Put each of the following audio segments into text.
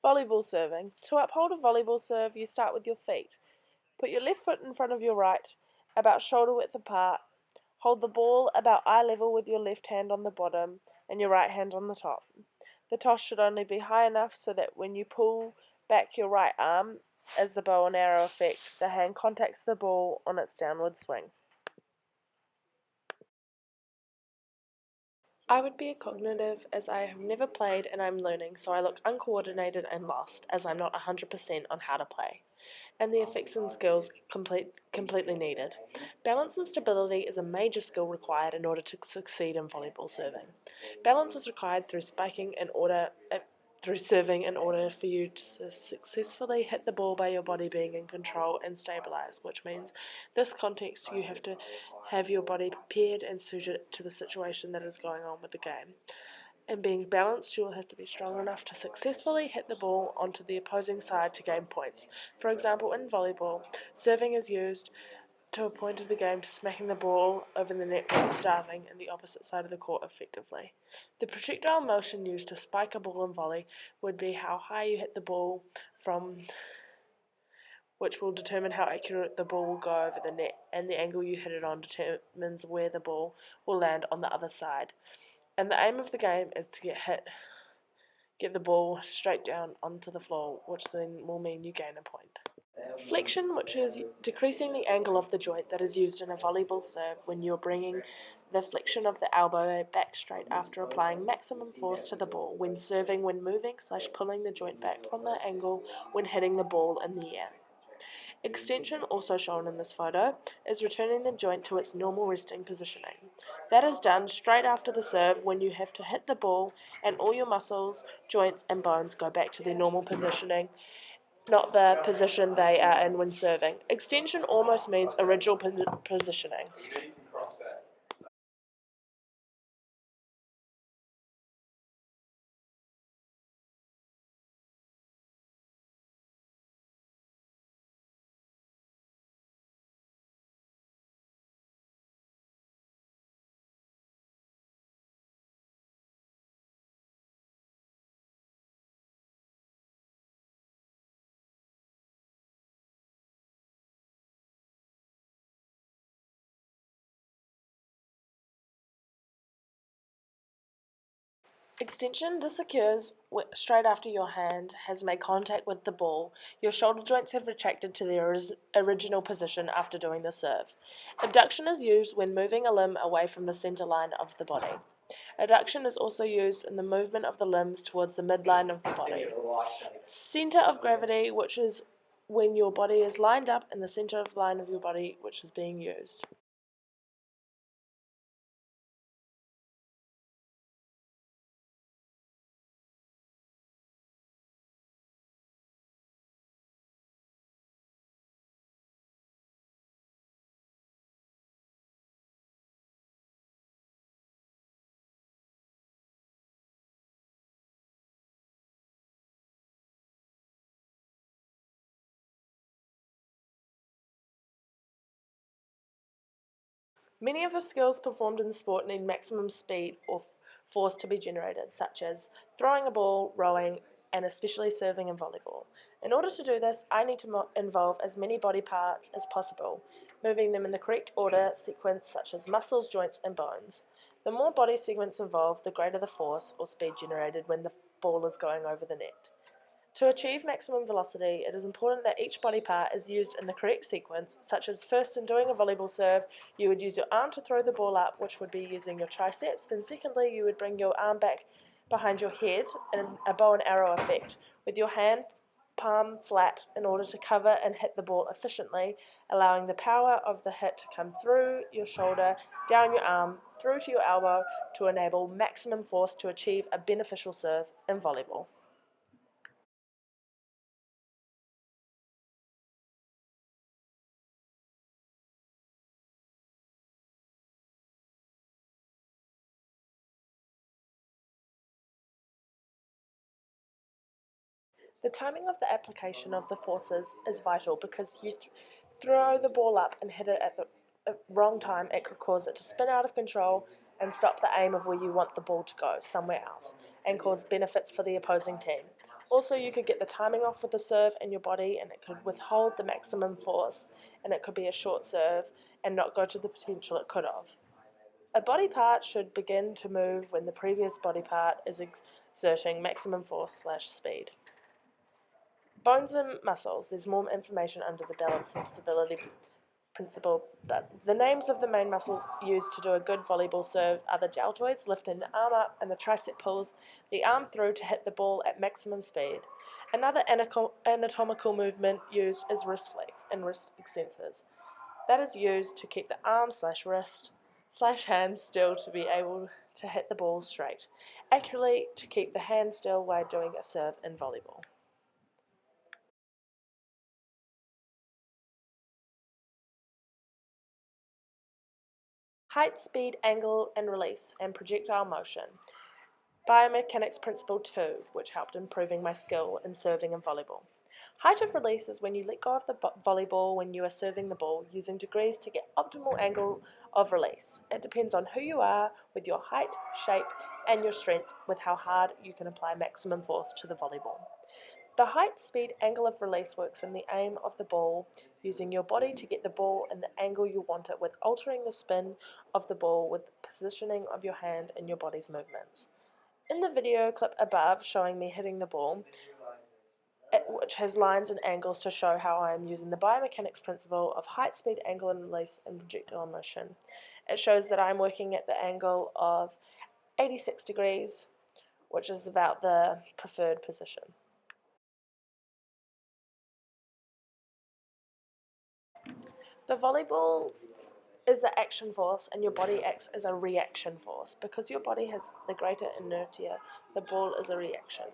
Volleyball serving. To uphold a volleyball serve, you start with your feet. Put your left foot in front of your right, about shoulder width apart. Hold the ball about eye level with your left hand on the bottom and your right hand on the top. The toss should only be high enough so that when you pull back your right arm, as the bow and arrow effect, the hand contacts the ball on its downward swing. I would be a cognitive as I have never played and I'm learning, so I look uncoordinated and lost as I'm not 100% on how to play. And the effects and skills completely needed. Balance and stability is a major skill required in order to succeed in volleyball serving. Balance is required through through serving in order for you to successfully hit the ball by your body being in control and stabilized, which means this context you have to have your body prepared and suited to the situation that is going on with the game. And being balanced, you will have to be strong enough to successfully hit the ball onto the opposing side to gain points. For example, in volleyball, serving is used to a point of the game to smacking the ball over the net when starting in the opposite side of the court effectively. The projectile motion used to spike a ball in volley would be how high you hit the ball from, which will determine how accurate the ball will go over the net, and the angle you hit it on determines where the ball will land on the other side. And the aim of the game is to get the ball straight down onto the floor, which then will mean you gain a point. Flexion, which is decreasing the angle of the joint that is used in a volleyball serve when you're bringing the flexion of the elbow back straight after applying maximum force to the ball when serving, when moving/pulling the joint back from the angle when hitting the ball in the air. Extension, also shown in this photo, is returning the joint to its normal resting positioning. That is done straight after the serve when you have to hit the ball and all your muscles, joints and bones go back to their normal positioning, not the position they are in when serving. Extension almost means original positioning. Extension, this occurs straight after your hand has made contact with the ball. Your shoulder joints have retracted to their original position after doing the serve. Abduction is used when moving a limb away from the center line of the body. Adduction is also used in the movement of the limbs towards the midline of the body. Center of gravity, which is when your body is lined up in the center of the line of your body, which is being used. Many of the skills performed in sport need maximum speed or force to be generated, such as throwing a ball, rowing, and especially serving in volleyball. In order to do this, I need to involve as many body parts as possible, moving them in the correct order sequence, such as muscles, joints, and bones. The more body segments involved, the greater the force or speed generated when the ball is going over the net. To achieve maximum velocity, it is important that each body part is used in the correct sequence, such as first in doing a volleyball serve, you would use your arm to throw the ball up, which would be using your triceps. Then secondly, you would bring your arm back behind your head in a bow and arrow effect, with your hand palm flat in order to cover and hit the ball efficiently, allowing the power of the hit to come through your shoulder, down your arm, through to your elbow to enable maximum force to achieve a beneficial serve in volleyball. The timing of the application of the forces is vital because you throw the ball up and hit it at the wrong time, it could cause it to spin out of control and stop the aim of where you want the ball to go, somewhere else, and cause benefits for the opposing team. Also, you could get the timing off with the serve in your body, and it could withhold the maximum force, and it could be a short serve and not go to the potential it could have. A body part should begin to move when the previous body part is exerting maximum force/speed. Bones and muscles. There's more information under the balance and stability principle, but the names of the main muscles used to do a good volleyball serve are the deltoids, lifting the arm up, and the tricep pulls the arm through to hit the ball at maximum speed. Another anatomical movement used is wrist flex and wrist extensors. That is used to keep the arm/wrist/hand still to be able to hit the ball straight, accurately to keep the hand still while doing a serve in volleyball. Height, speed, angle, and release, and projectile motion. Biomechanics Principle 2, which helped improving my skill in serving in volleyball. Height of release is when you let go of the volleyball when you are serving the ball, using degrees to get optimal angle of release. It depends on who you are with your height, shape, and your strength with how hard you can apply maximum force to the volleyball. The height, speed, angle of release works in the aim of the ball, using your body to get the ball in the angle you want it with altering the spin of the ball with the positioning of your hand and your body's movements. In the video clip above showing me hitting the ball, which has lines and angles to show how I am using the biomechanics principle of height, speed, angle and release and projectile motion. It shows that I'm working at the angle of 86 degrees, which is about the preferred position. The volleyball is the action force and your body acts as a reaction force. Because your body has the greater inertia, the ball is a reaction.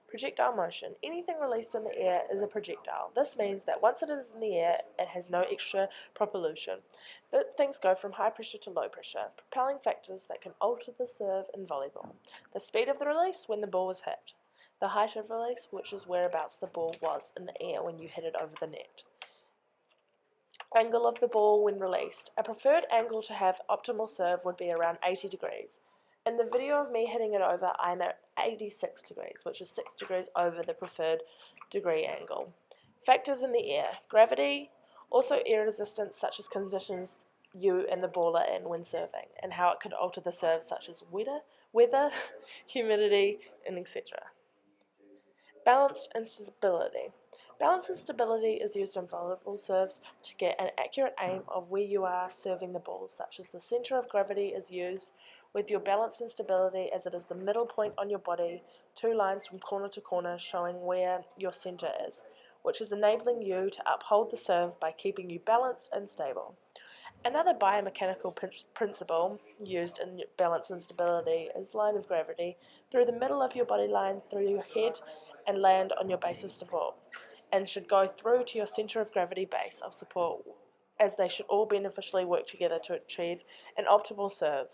Projectile motion. Anything released in the air is a projectile. This means that once it is in the air, it has no extra propulsion. Things go from high pressure to low pressure, propelling factors that can alter the serve in volleyball. The speed of the release when the ball was hit. The height of release, which is whereabouts the ball was in the air when you hit it over the net. Angle of the ball when released. A preferred angle to have optimal serve would be around 80 degrees. In the video of me hitting it over, I'm at 86 degrees, which is 6 degrees over the preferred degree angle. Factors in the air. Gravity, also air resistance such as conditions you and the ball are in when serving, and how it could alter the serve such as weather, humidity, and etc. Balance and stability. Balance and stability is used in volleyball serves to get an accurate aim of where you are serving the ball, such as the center of gravity is used with your balance and stability as it is the middle point on your body, 2 lines from corner to corner showing where your center is, which is enabling you to uphold the serve by keeping you balanced and stable. Another biomechanical principle used in balance and stability is line of gravity through the middle of your body line, through your head, and land on your base of support, and should go through to your center of gravity base of support, as they should all beneficially work together to achieve an optimal serve.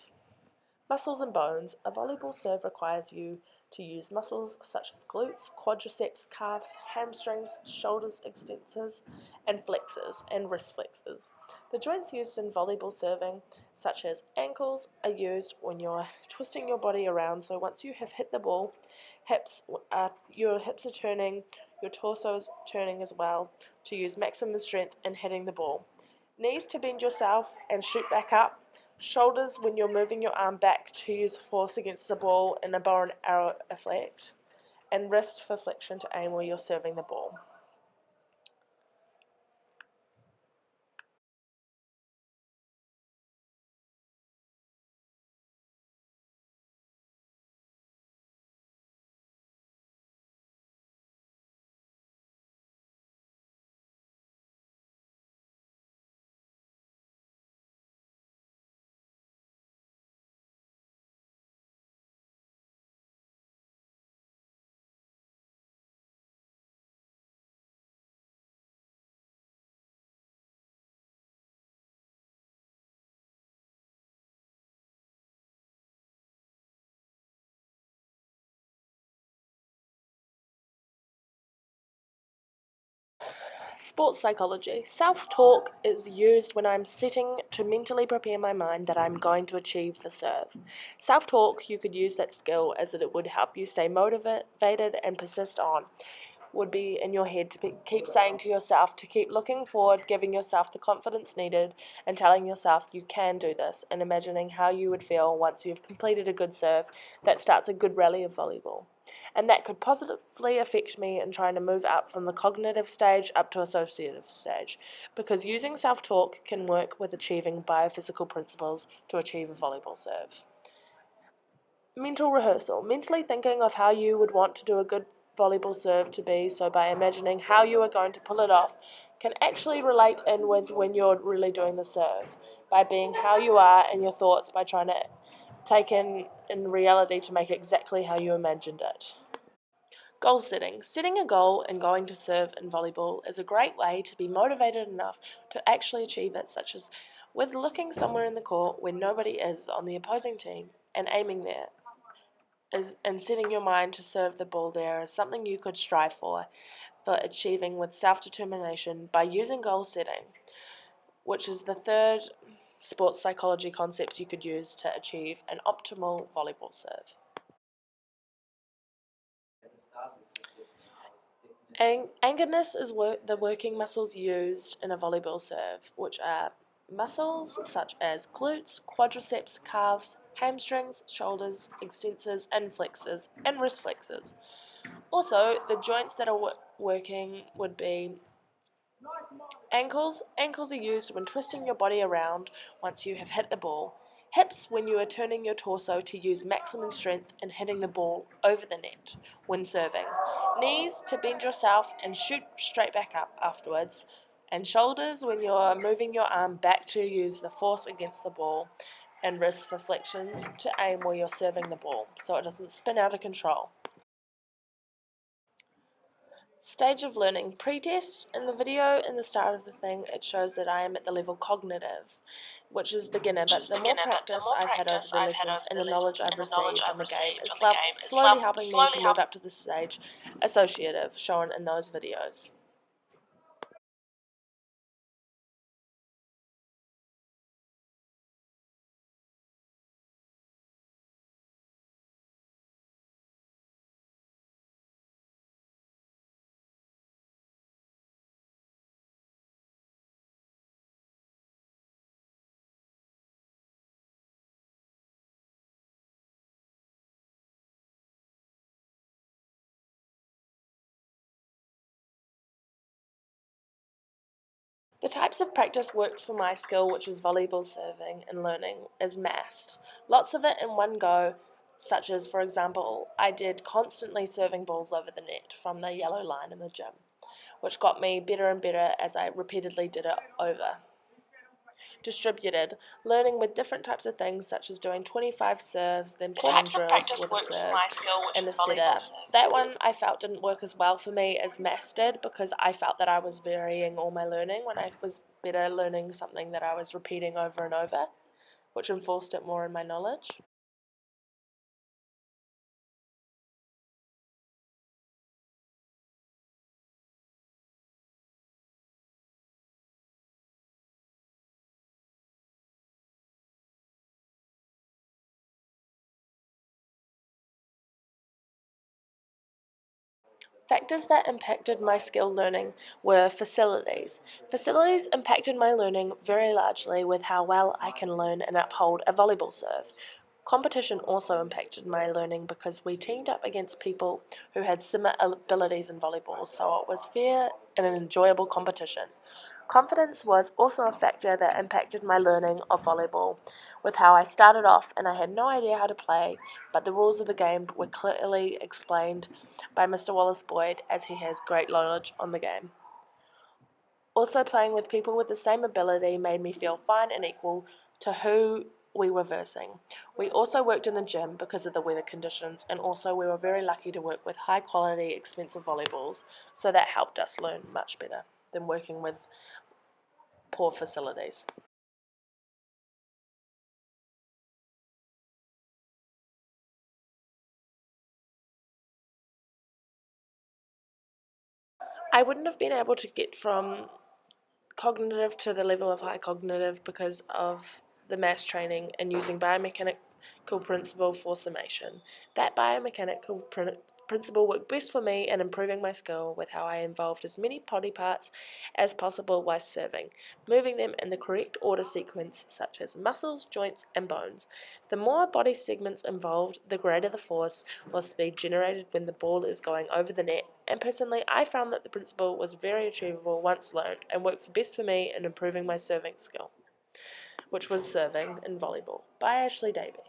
Muscles and bones. A volleyball serve requires you to use muscles such as glutes, quadriceps, calves, hamstrings, shoulders extensors, and flexors, and wrist flexors. The joints used in volleyball serving, such as ankles, are used when you're twisting your body around, so once you have hit the ball, your hips are turning, your torso is turning as well, to use maximum strength in hitting the ball. Knees to bend yourself and shoot back up. Shoulders when you're moving your arm back to use force against the ball in a bow and arrow effect. And wrist for flexion to aim where you're serving the ball. Sports psychology. Self-talk is used when I'm sitting to mentally prepare my mind that I'm going to achieve the serve. Self-talk, you could use that skill as it would help you stay motivated and persist on. Would be in your head to keep saying to yourself to keep looking forward, giving yourself the confidence needed, and telling yourself you can do this, and imagining how you would feel once you've completed a good serve that starts a good rally of volleyball. And that could positively affect me in trying to move up from the cognitive stage up to associative stage, because using self-talk can work with achieving biophysical principles to achieve a volleyball serve. Mental rehearsal. Mentally thinking of how you would want to do a good volleyball serve to be, so by imagining how you are going to pull it off, can actually relate in with when you're really doing the serve, by being how you are in your thoughts, by trying to take in reality to make exactly how you imagined it. Goal setting. Setting a goal and going to serve in volleyball is a great way to be motivated enough to actually achieve it, such as with looking somewhere in the court where nobody is on the opposing team and aiming there. And setting your mind to serve the ball there is something you could strive for achieving with self-determination by using goal setting, which is the third sports psychology concepts you could use to achieve an optimal volleyball serve. Anchoredness is the working muscles used in a volleyball serve, which are muscles such as glutes, quadriceps, calves, hamstrings, shoulders, extensors and flexors, and wrist flexors. Also, the joints that are working would be ankles. Ankles are used when twisting your body around once you have hit the ball. Hips when you are turning your torso to use maximum strength in hitting the ball over the net when serving. Knees to bend yourself and shoot straight back up afterwards. And shoulders when you're moving your arm back to use the force against the ball. And wrists for flexions to aim where you're serving the ball so it doesn't spin out of control. Stage of learning. Pre-test. In the video in the start of the thing, it shows that I am at the level cognitive, which is beginner, but the more practice I've had over the lessons and the knowledge I've received from the game is slowly helping me to move up to the stage associative, shown in those videos. The types of practice worked for my skill, which is volleyball serving and learning, is massed. Lots of it in one go, such as, for example, I did constantly serving balls over the net from the yellow line in the gym, which got me better and better as I repeatedly did it over. Distributed, learning with different types of things such as doing 25 serves, then forming drills with a serve and a setter. That one I felt didn't work as well for me as mass did, because I felt that I was varying all my learning when I was better learning something that I was repeating over and over, which enforced it more in my knowledge. Factors that impacted my skill learning were facilities. Facilities impacted my learning very largely with how well I can learn and uphold a volleyball serve. Competition also impacted my learning because we teamed up against people who had similar abilities in volleyball, so it was fair and an enjoyable competition. Confidence was also a factor that impacted my learning of volleyball, with how I started off and I had no idea how to play, but the rules of the game were clearly explained by Mr. Wallace Boyd, as he has great knowledge on the game. Also, playing with people with the same ability made me feel fine and equal to who we were versing. We also worked in the gym because of the weather conditions, and also we were very lucky to work with high quality, expensive volleyballs, so that helped us learn much better than working with poor facilities. I wouldn't have been able to get from cognitive to the level of high cognitive because of the mass training and using biomechanical principle for summation. That biomechanical principle worked best for me in improving my skill with how I involved as many body parts as possible while serving, moving them in the correct order sequence such as muscles, joints and bones. The more body segments involved, the greater the force or speed generated when the ball is going over the net, and personally I found that the principle was very achievable once learned and worked best for me in improving my serving skill, which was serving in volleyball. By Ashlea Davey.